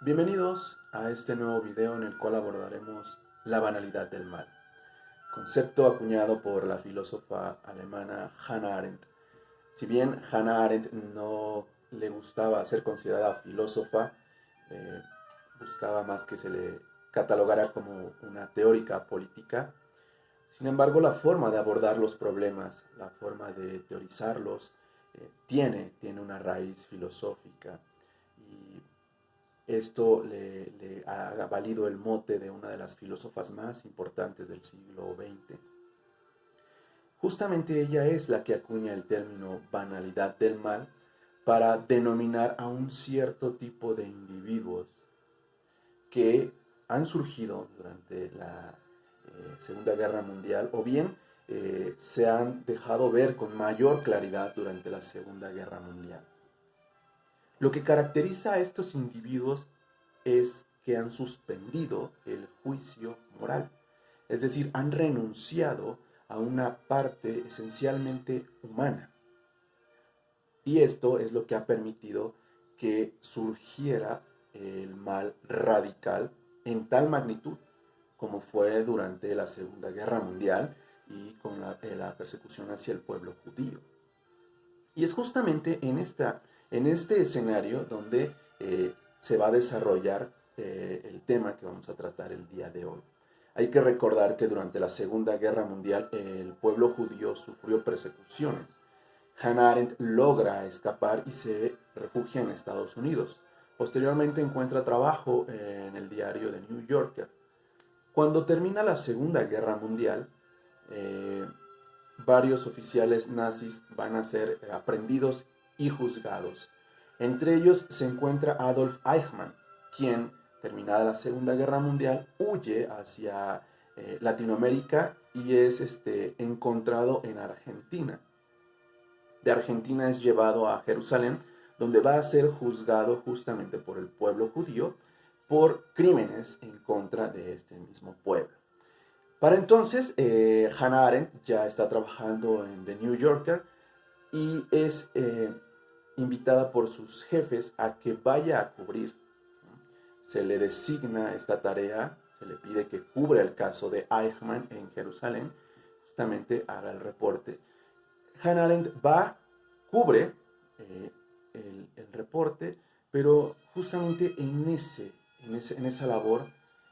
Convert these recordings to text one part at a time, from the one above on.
Bienvenidos a este nuevo video en el cual abordaremos la banalidad del mal, concepto acuñado por la filósofa alemana Hannah Arendt. Si bien Hannah Arendt no le gustaba ser considerada filósofa, eh, buscaba más que se le catalogara como una teórica política. Sin embargo, la forma de abordar los problemas, la forma de teorizarlos, tiene una raíz filosófica y esto le ha valido el mote de una de las filósofas más importantes del siglo XX. Justamente ella es la que acuña el término banalidad del mal para denominar a un cierto tipo de individuos que han surgido durante la Segunda Guerra Mundial o bien se han dejado ver con mayor claridad durante la Segunda Guerra Mundial. Lo que caracteriza a estos individuos es que han suspendido el juicio moral, es decir, han renunciado a una parte esencialmente humana. Y esto es lo que ha permitido que surgiera el mal radical en tal magnitud como fue durante la Segunda Guerra Mundial y con la persecución hacia el pueblo judío. Y es justamente en este escenario donde se va a desarrollar el tema que vamos a tratar el día de hoy. Hay que recordar que durante la Segunda Guerra Mundial el pueblo judío sufrió persecuciones. Hannah Arendt logra escapar y se refugia en Estados Unidos. Posteriormente encuentra trabajo en el diario The New Yorker. Cuando termina la Segunda Guerra Mundial, varios oficiales nazis van a ser aprendidos y juzgados. Entre ellos se encuentra Adolf Eichmann, quien, terminada la Segunda Guerra Mundial, huye hacia Latinoamérica y es encontrado en Argentina. De Argentina es llevado a Jerusalén, donde va a ser juzgado justamente por el pueblo judío por crímenes en contra de este mismo pueblo. Para entonces, Hannah Arendt ya está trabajando en The New Yorker y es invitada por sus jefes a que vaya a cubrir. Se le designa esta tarea, se le pide que cubra el caso de Eichmann en Jerusalén, justamente haga el reporte. Hannah Arendt va, cubre el reporte, pero justamente en esa labor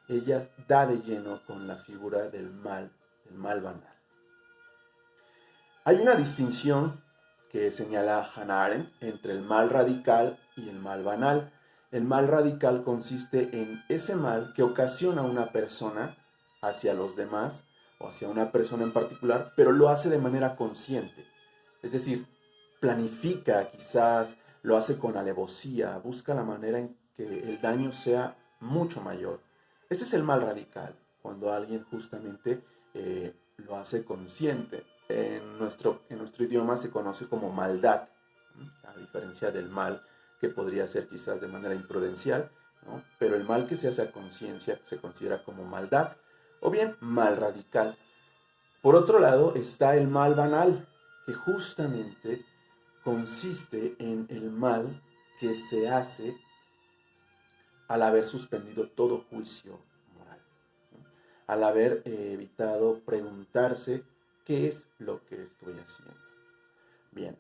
ella da de lleno con la figura del mal banal. Hay una distinción que señala Hannah Arendt entre el mal radical y el mal banal. El mal radical consiste en ese mal que ocasiona una persona hacia los demás o hacia una persona en particular, pero lo hace de manera consciente. Es decir, planifica quizás, lo hace con alevosía, busca la manera en que el daño sea mucho mayor. Este es el mal radical, cuando alguien justamente lo hace consciente. En nuestro idioma se conoce como maldad, ¿no? A diferencia del mal que podría ser quizás de manera imprudencial, ¿no? Pero el mal que se hace a conciencia se considera como maldad o bien mal radical. Por otro lado está el mal banal, que justamente consiste en el mal que se hace al haber suspendido todo juicio moral, ¿no? Al haber evitado preguntarse qué es lo que estoy haciendo. Bien,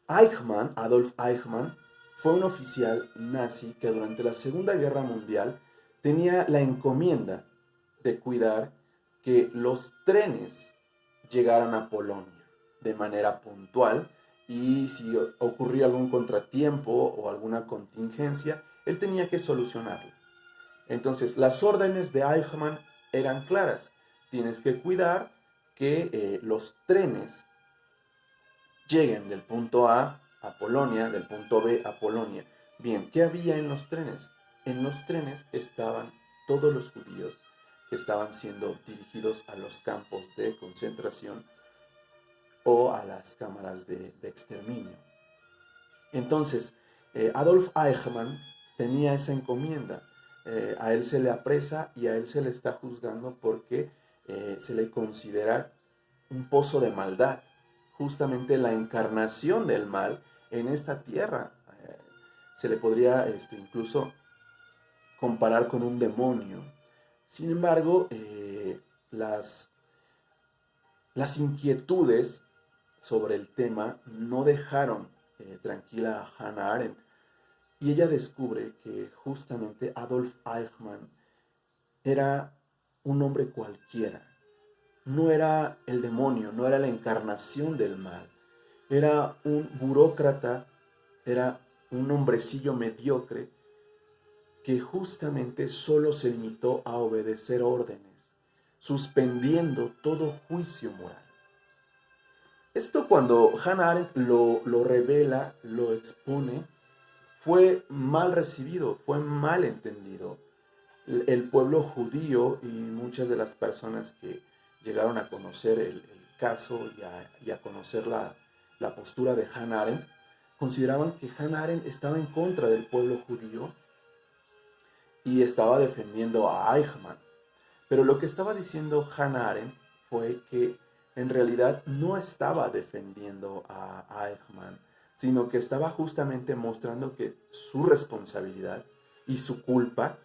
Eichmann, Adolf Eichmann, fue un oficial nazi que durante la Segunda Guerra Mundial tenía la encomienda de cuidar que los trenes llegaran a Polonia de manera puntual y si ocurría algún contratiempo o alguna contingencia, él tenía que solucionarlo. Entonces, las órdenes de Eichmann eran claras. Tienes que cuidar que los trenes lleguen del punto A a Polonia, del punto B a Polonia. Bien, ¿qué había en los trenes? En los trenes estaban todos los judíos que estaban siendo dirigidos a los campos de concentración o a las cámaras de exterminio. Entonces, Adolf Eichmann tenía esa encomienda. A él se le apresa y a él se le está juzgando porque se le considera un pozo de maldad, justamente la encarnación del mal en esta tierra. Se le podría incluso comparar con un demonio. Sin embargo, las inquietudes sobre el tema no dejaron tranquila a Hannah Arendt, y ella descubre que justamente Adolf Eichmann era un hombre cualquiera. No era el demonio, no era la encarnación del mal. Era un burócrata, era un hombrecillo mediocre que justamente solo se limitó a obedecer órdenes, suspendiendo todo juicio moral. Esto, cuando Hannah Arendt lo revela, lo expone, fue mal recibido, fue mal entendido. El pueblo judío y muchas de las personas que llegaron a conocer el caso y a conocer la postura de Hannah Arendt, consideraban que Hannah Arendt estaba en contra del pueblo judío y estaba defendiendo a Eichmann. Pero lo que estaba diciendo Hannah Arendt fue que en realidad no estaba defendiendo a Eichmann, sino que estaba justamente mostrando que su responsabilidad y su culpa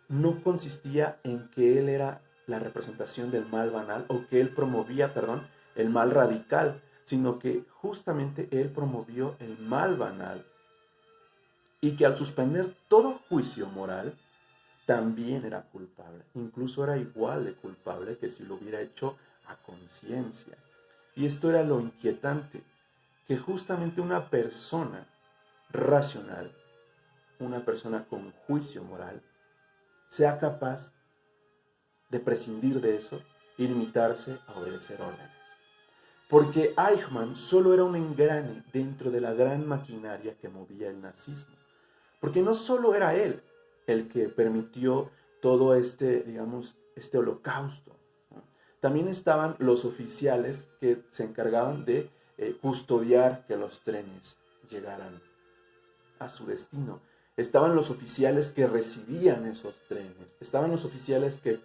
no consistía en que él era la representación del mal banal, o que él promovía, perdón, el mal radical, sino que justamente él promovió el mal banal, y que al suspender todo juicio moral también era culpable, incluso era igual de culpable que si lo hubiera hecho a conciencia. Y esto era lo inquietante, que justamente una persona racional, una persona con juicio moral, sea capaz de prescindir de eso y limitarse a obedecer órdenes. Porque Eichmann solo era un engrane dentro de la gran maquinaria que movía el nazismo. Porque no solo era él el que permitió todo este holocausto, ¿no? También estaban los oficiales que se encargaban de custodiar que los trenes llegaran a su destino. Estaban los oficiales que recibían esos trenes, estaban los oficiales que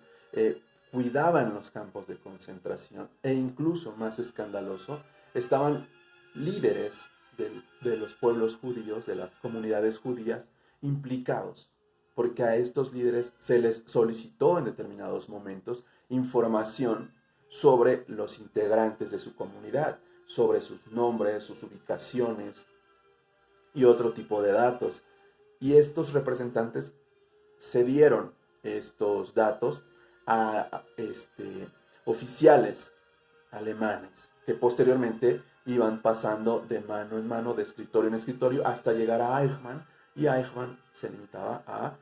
cuidaban los campos de concentración, e incluso, más escandaloso, estaban líderes de los pueblos judíos, de las comunidades judías, implicados, porque a estos líderes se les solicitó en determinados momentos información sobre los integrantes de su comunidad, sobre sus nombres, sus ubicaciones y otro tipo de datos. Y estos representantes cedieron estos datos a oficiales alemanes, que posteriormente iban pasando de mano en mano, de escritorio en escritorio, hasta llegar a Eichmann, y Eichmann se limitaba a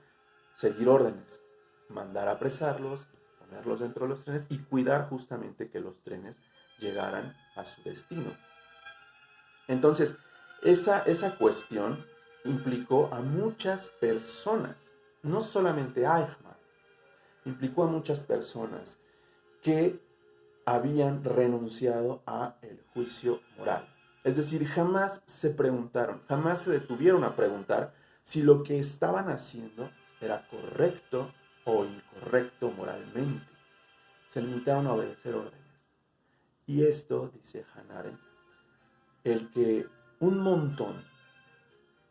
seguir órdenes, mandar a apresarlos, ponerlos dentro de los trenes y cuidar justamente que los trenes llegaran a su destino. Entonces, esa cuestión implicó a muchas personas, no solamente a Eichmann, implicó a muchas personas que habían renunciado a el juicio moral. Es decir, jamás se preguntaron, jamás se detuvieron a preguntar si lo que estaban haciendo era correcto o incorrecto moralmente. Se limitaron a obedecer órdenes. Y esto, dice Hannah Arendt, el que un montón,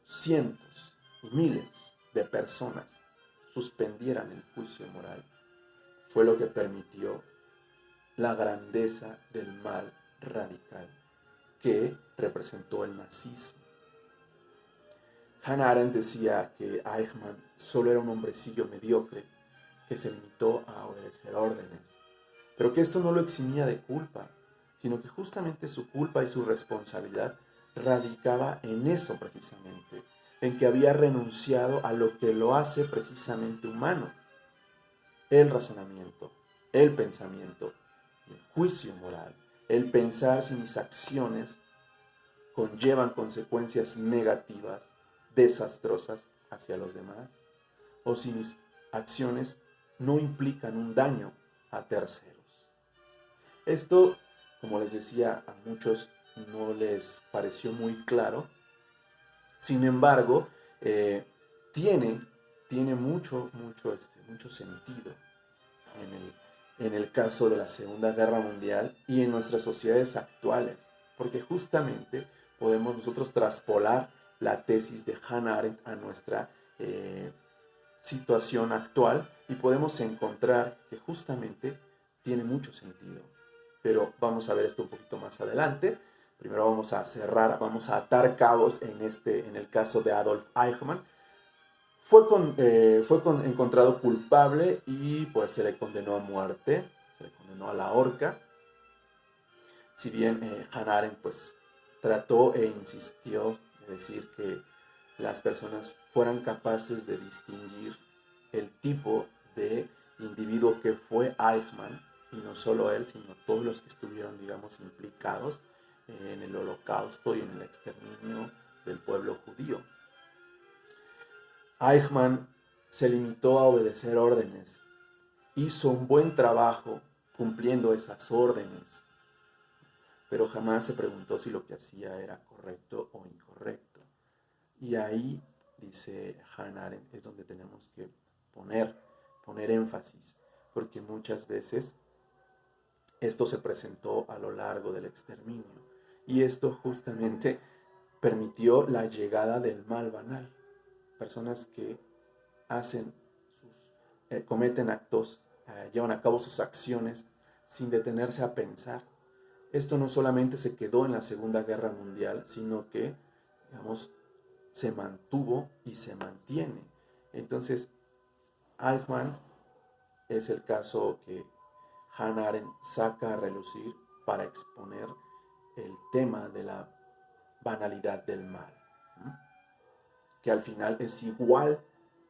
cientos y miles de personas suspendieran el juicio moral, fue lo que permitió la grandeza del mal radical que representó el nazismo. Hannah Arendt decía que Eichmann solo era un hombrecillo mediocre que se limitó a obedecer órdenes, pero que esto no lo eximía de culpa, sino que justamente su culpa y su responsabilidad radicaba en eso precisamente, en que había renunciado a lo que lo hace precisamente humano: el razonamiento, el pensamiento, el juicio moral, el pensar si mis acciones conllevan consecuencias negativas, desastrosas hacia los demás, o si mis acciones no implican un daño a terceros. Esto, como les decía, a muchos no les pareció muy claro. Sin embargo, tiene mucho sentido en el caso de la Segunda Guerra Mundial y en nuestras sociedades actuales, porque justamente podemos nosotros traspolar la tesis de Hannah Arendt a nuestra situación actual y podemos encontrar que justamente tiene mucho sentido. Pero vamos a ver esto un poquito más adelante. Primero vamos a cerrar, vamos a atar cabos en el caso de Adolf Eichmann. Fue encontrado culpable y pues se le condenó a muerte, se le condenó a la horca. Si bien Hannah Arendt pues trató e insistió en decir que las personas fueran capaces de distinguir el tipo de individuo que fue Eichmann, y no solo él, sino todos los que estuvieron, digamos, implicados en el holocausto y en el exterminio del pueblo judío. Eichmann se limitó a obedecer órdenes, hizo un buen trabajo cumpliendo esas órdenes, pero jamás se preguntó si lo que hacía era correcto o incorrecto. Y ahí, dice Hannah Arendt, es donde tenemos que poner énfasis, porque muchas veces esto se presentó a lo largo del exterminio, y esto justamente permitió la llegada del mal banal. Personas que cometen actos, llevan a cabo sus acciones sin detenerse a pensar. Esto no solamente se quedó en la Segunda Guerra Mundial, sino que, digamos, se mantuvo y se mantiene. Entonces, Eichmann es el caso que Hannah Arendt saca a relucir para exponer el tema de la banalidad del mal, ¿no? Que al final es igual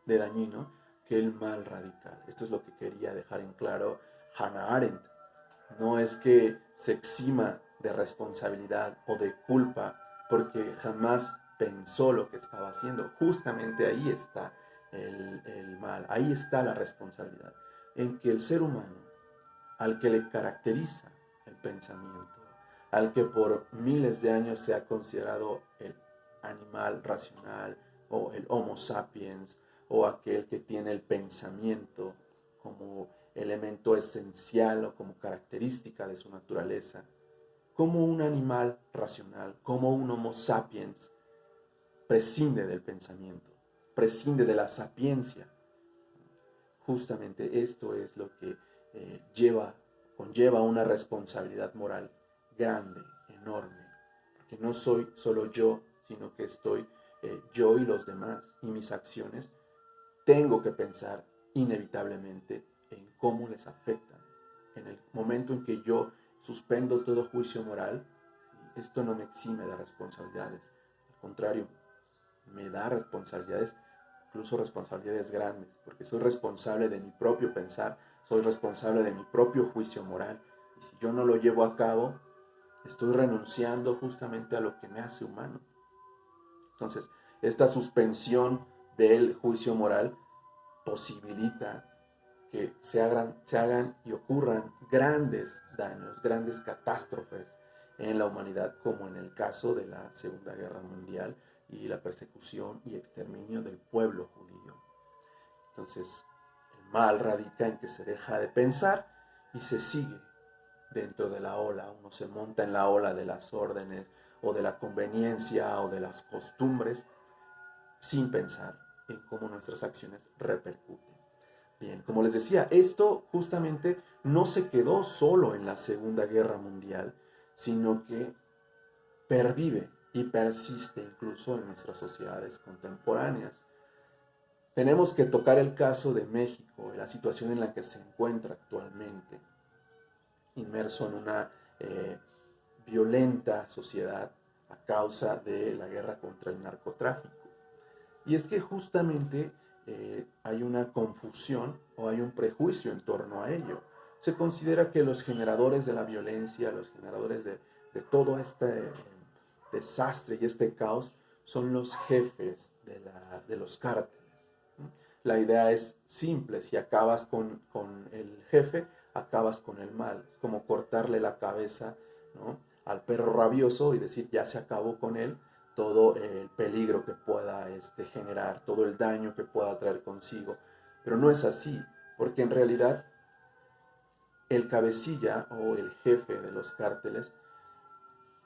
de dañino que el mal radical. Esto es lo que quería dejar en claro Hannah Arendt. No es que se exima de responsabilidad o de culpa porque jamás pensó lo que estaba haciendo. Justamente ahí está el mal, ahí está la responsabilidad, en que el ser humano, al que le caracteriza el pensamiento, al que por miles de años se ha considerado el animal racional o el Homo sapiens, o aquel que tiene el pensamiento como elemento esencial o como característica de su naturaleza, como un animal racional, como un Homo sapiens, prescinde del pensamiento, prescinde de la sapiencia. Justamente esto es lo que conlleva una responsabilidad moral grande, enorme, porque no soy solo yo, sino que estoy yo y los demás, y mis acciones tengo que pensar inevitablemente en cómo les afectan. En el momento en que yo suspendo todo juicio moral, esto no me exime de responsabilidades, al contrario, me da responsabilidades, incluso responsabilidades grandes, porque soy responsable de mi propio pensar, soy responsable de mi propio juicio moral, y si yo no lo llevo a cabo, estoy renunciando justamente a lo que me hace humano. Entonces, esta suspensión del juicio moral posibilita que se hagan y ocurran grandes daños, grandes catástrofes en la humanidad, como en el caso de la Segunda Guerra Mundial y la persecución y exterminio del pueblo judío. Entonces, el mal radica en que se deja de pensar y se sigue dentro de la ola. Uno se monta en la ola de las órdenes o de la conveniencia o de las costumbres sin pensar en cómo nuestras acciones repercuten. Bien, como les decía, esto justamente no se quedó solo en la Segunda Guerra Mundial, sino que pervive y persiste incluso en nuestras sociedades contemporáneas. Tenemos que tocar el caso de México, la situación en la que se encuentra actualmente, inmerso en una violenta sociedad a causa de la guerra contra el narcotráfico. Y es que justamente hay una confusión o hay un prejuicio en torno a ello. Se considera que los generadores de la violencia, los generadores de todo este desastre y este caos son los jefes de los cárteles. La idea es simple: si acabas con el jefe, acabas con el mal. Es como cortarle la cabeza, ¿no?, al perro rabioso y decir ya se acabó con él, todo el peligro que pueda generar, todo el daño que pueda traer consigo. Pero no es así, porque en realidad el cabecilla o el jefe de los cárteles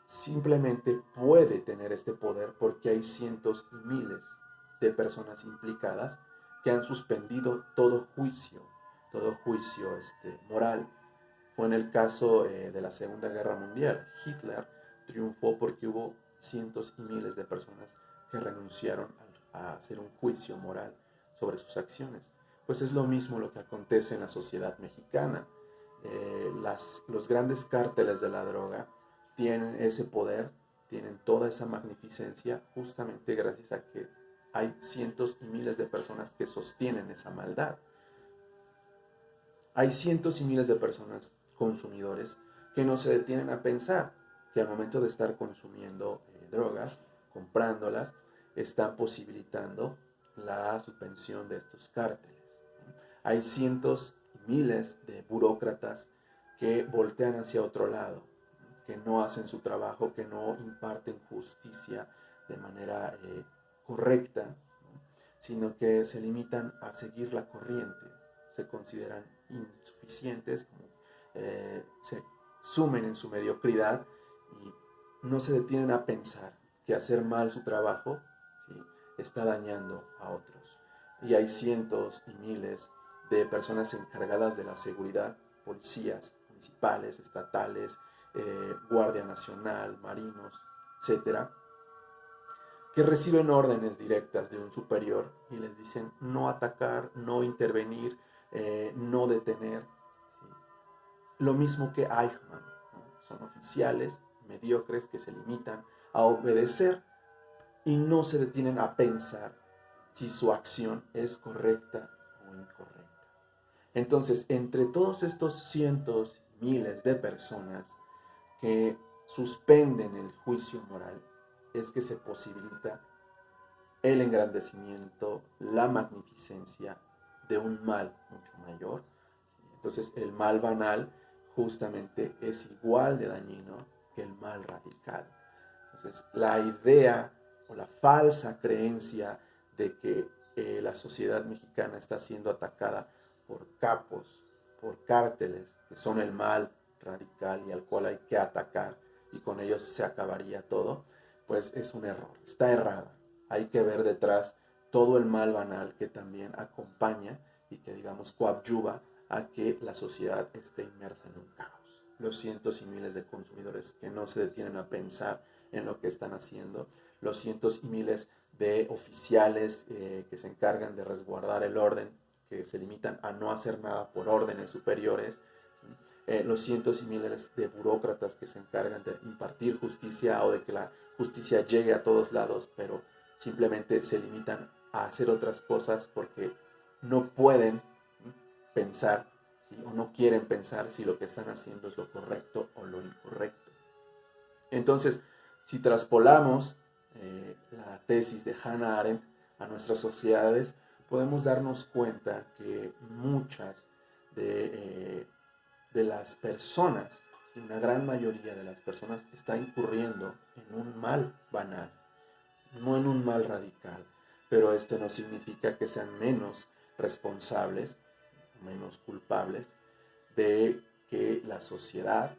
simplemente puede tener este poder porque hay cientos y miles de personas implicadas que han suspendido todo juicio moral. Fue en el caso de la Segunda Guerra Mundial. Hitler triunfó porque hubo cientos y miles de personas que renunciaron a hacer un juicio moral sobre sus acciones. Pues es lo mismo lo que acontece en la sociedad mexicana. Los grandes cárteles de la droga tienen ese poder, tienen toda esa magnificencia, justamente gracias a que hay cientos y miles de personas que sostienen esa maldad. Hay cientos y miles de personas consumidores que no se detienen a pensar que al momento de estar consumiendo drogas, comprándolas, están posibilitando la subvención de estos cárteles. Hay cientos y miles de burócratas que voltean hacia otro lado, que no hacen su trabajo, que no imparten justicia de manera correcta, sino que se limitan a seguir la corriente, se consideran insuficientes, se sumen en su mediocridad y no se detienen a pensar que hacer mal su trabajo, ¿sí?, está dañando a otros. Y hay cientos y miles de personas encargadas de la seguridad, policías municipales, estatales, Guardia Nacional, marinos, etcétera, que reciben órdenes directas de un superior y les dicen no atacar, no intervenir, no detener. ¿Sí? Lo mismo que Eichmann, ¿no? Son oficiales mediocres que se limitan a obedecer y no se detienen a pensar si su acción es correcta o incorrecta. Entonces, entre todos estos cientos, miles de personas que suspenden el juicio moral, es que se posibilita el engrandecimiento, la magnificencia de un mal mucho mayor. Entonces, el mal banal justamente es igual de dañino que el mal radical. Entonces, la idea o la falsa creencia de que la sociedad mexicana está siendo atacada por capos, por cárteles, que son el mal radical y al cual hay que atacar y con ellos se acabaría todo, pues es un error, está errada. Hay que ver detrás todo el mal banal que también acompaña y que, digamos, coadyuva a que la sociedad esté inmersa en un caos. Los cientos y miles de consumidores que no se detienen a pensar en lo que están haciendo, los cientos y miles de oficiales que se encargan de resguardar el orden, que se limitan a no hacer nada por órdenes superiores, ¿sí? Los cientos y miles de burócratas que se encargan de impartir justicia o de que la justicia llegue a todos lados, pero simplemente se limitan a hacer otras cosas porque no pueden pensar, ¿sí?, o no quieren pensar si lo que están haciendo es lo correcto o lo incorrecto. Entonces, si traspolamos la tesis de Hannah Arendt a nuestras sociedades, podemos darnos cuenta que muchas de las personas, ¿sí?, una gran mayoría de las personas está incurriendo en un mal banal, no en un mal radical, pero esto no significa que sean menos responsables, menos culpables de que la sociedad,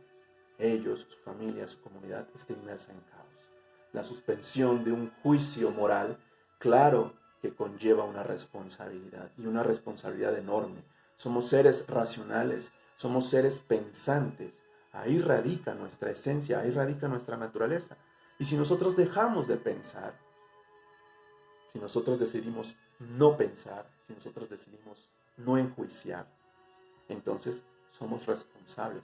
ellos, su familia, su comunidad, esté inmersa en caos. La suspensión de un juicio moral, claro que conlleva una responsabilidad, y una responsabilidad enorme. Somos seres racionales, somos seres pensantes. Ahí radica nuestra esencia, ahí radica nuestra naturaleza. Y si nosotros dejamos de pensar, si nosotros decidimos no pensar, si nosotros decidimos no enjuiciar, entonces somos responsables.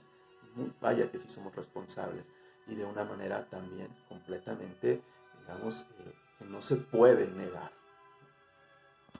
Vaya que sí somos responsables, y de una manera también completamente, digamos, que no se puede negar.